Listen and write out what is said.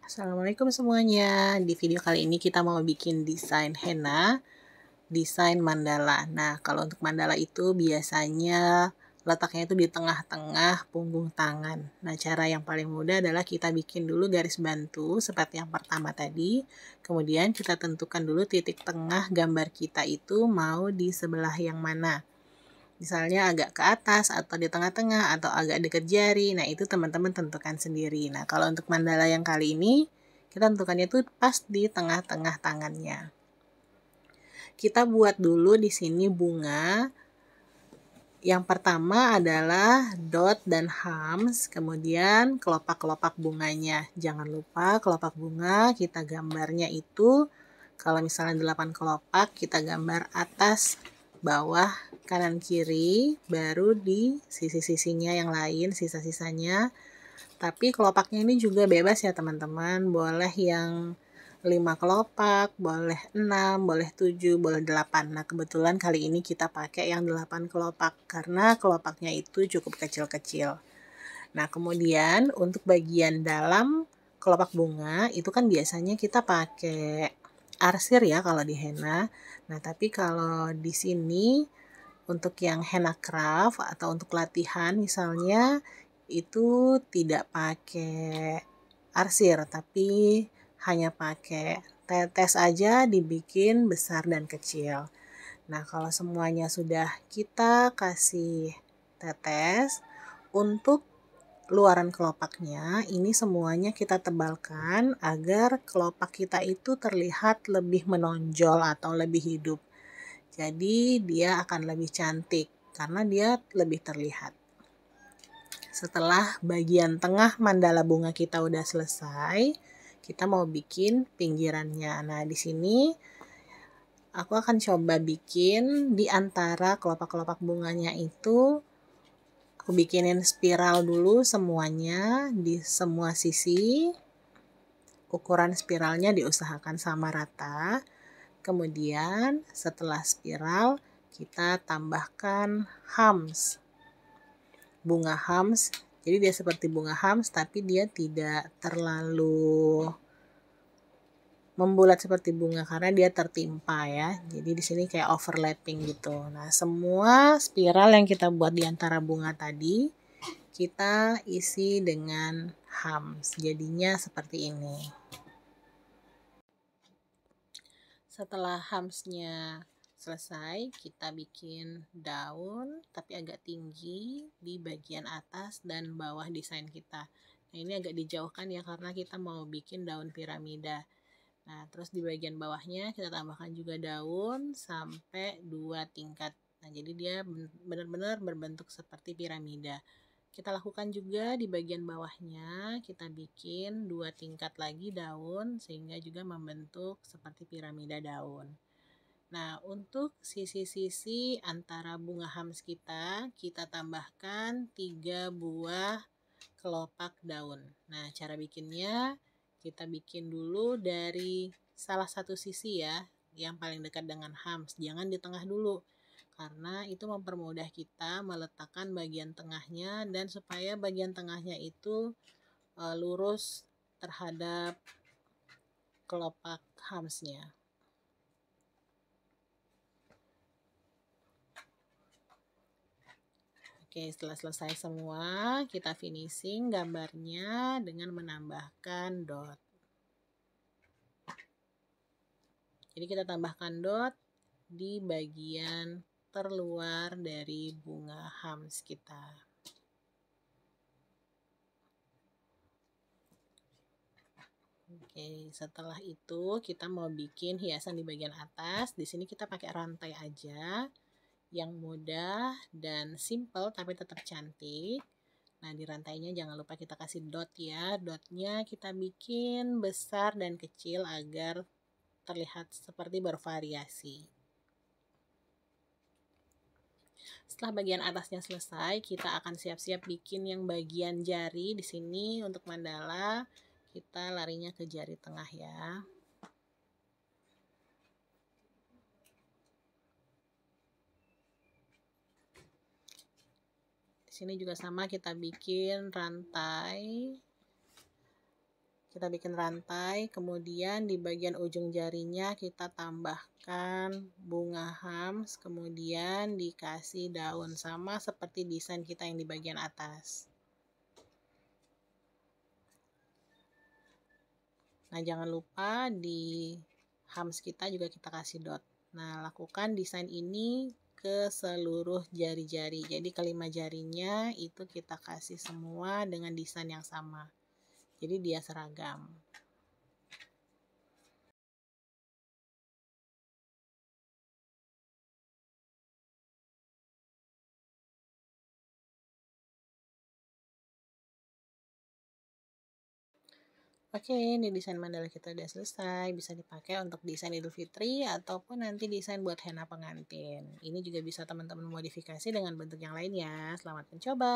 Assalamualaikum semuanya. Di video kali ini kita mau bikin desain henna, desain mandala. Nah, kalau untuk mandala itu biasanya letaknya itu di tengah-tengah punggung tangan. Nah, cara yang paling mudah adalah kita bikin dulu garis bantu seperti yang pertama tadi. Kemudian kita tentukan dulu titik tengah gambar kita itu mau di sebelah yang mana. Misalnya agak ke atas atau di tengah-tengah atau agak dekat jari. Nah, itu teman-teman tentukan sendiri. Nah, kalau untuk mandala yang kali ini, kita tentukannya itu pas di tengah-tengah tangannya. Kita buat dulu di sini bunga. Yang pertama adalah dot dan hams, kemudian kelopak-kelopak bunganya. Jangan lupa kelopak bunga kita gambarnya itu, kalau misalnya 8 kelopak, kita gambar atas, bawah, kanan, kiri, baru di sisi-sisinya yang lain, sisa-sisanya. Tapi kelopaknya ini juga bebas ya teman-teman, boleh yang 5 kelopak, boleh 6, boleh 7, boleh 8. Nah, kebetulan kali ini kita pakai yang 8 kelopak karena kelopaknya itu cukup kecil-kecil. Nah, kemudian untuk bagian dalam kelopak bunga itu kan biasanya kita pakai arsir ya kalau di henna. Nah, tapi kalau di sini untuk yang henna craft atau untuk latihan misalnya itu tidak pakai arsir, tapi hanya pakai tetes aja dibikin besar dan kecil. Nah, kalau semuanya sudah kita kasih tetes, untuk luaran kelopaknya ini semuanya kita tebalkan agar kelopak kita itu terlihat lebih menonjol atau lebih hidup. Jadi dia akan lebih cantik karena dia lebih terlihat. Setelah bagian tengah mandala bunga kita udah selesai, kita mau bikin pinggirannya. Nah, di sini aku akan coba bikin di antara kelopak-kelopak bunganya itu, aku bikinin spiral dulu semuanya di semua sisi. Ukuran spiralnya diusahakan sama rata. Kemudian setelah spiral, kita tambahkan hams. Bunga hams, jadi dia seperti bunga hams tapi dia tidak terlalu membulat seperti bunga karena dia tertimpa ya. Jadi di sini kayak overlapping gitu. Nah, semua spiral yang kita buat di antara bunga tadi kita isi dengan hams. Jadinya seperti ini. Setelah hamsnya selesai, kita bikin daun tapi agak tinggi di bagian atas dan bawah desain kita. Nah, ini agak dijauhkan ya karena kita mau bikin daun piramida. Nah, terus di bagian bawahnya kita tambahkan juga daun sampai 2 tingkat. Nah, jadi dia benar-benar berbentuk seperti piramida. Kita lakukan juga di bagian bawahnya, kita bikin 2 tingkat lagi daun sehingga juga membentuk seperti piramida daun. Nah, untuk sisi-sisi antara bunga hams kita tambahkan 3 buah kelopak daun. Nah, cara bikinnya kita bikin dulu dari salah satu sisi ya, yang paling dekat dengan hams. Jangan di tengah dulu, karena itu mempermudah kita meletakkan bagian tengahnya dan supaya bagian tengahnya itu lurus terhadap kelopak hamsnya. Oke, setelah selesai semua, kita finishing gambarnya dengan menambahkan dot. Jadi kita tambahkan dot di bagian terluar dari bunga hams kita. Oke, setelah itu kita mau bikin hiasan di bagian atas. Di sini kita pakai rantai aja yang mudah dan simple tapi tetap cantik. Nah, di rantainya jangan lupa kita kasih dot ya. Dotnya kita bikin besar dan kecil agar terlihat seperti bervariasi. Setelah bagian atasnya selesai, kita akan siap-siap bikin yang bagian jari di sini untuk mandala. Kita larinya ke jari tengah ya. Di sini juga sama kita bikin rantai. Kita bikin rantai, kemudian di bagian ujung jarinya kita tambahkan bunga hams, kemudian dikasih daun, sama seperti desain kita yang di bagian atas. Nah, jangan lupa di hams kita juga kita kasih dot. Nah, lakukan desain ini ke seluruh jari-jari. Jadi kelima jarinya itu kita kasih semua dengan desain yang sama. Jadi dia seragam. Oke, ini desain mandala kita udah selesai. Bisa dipakai untuk desain Idul Fitri ataupun nanti desain buat henna pengantin. Ini juga bisa teman-teman modifikasi dengan bentuk yang lain ya. Selamat mencoba.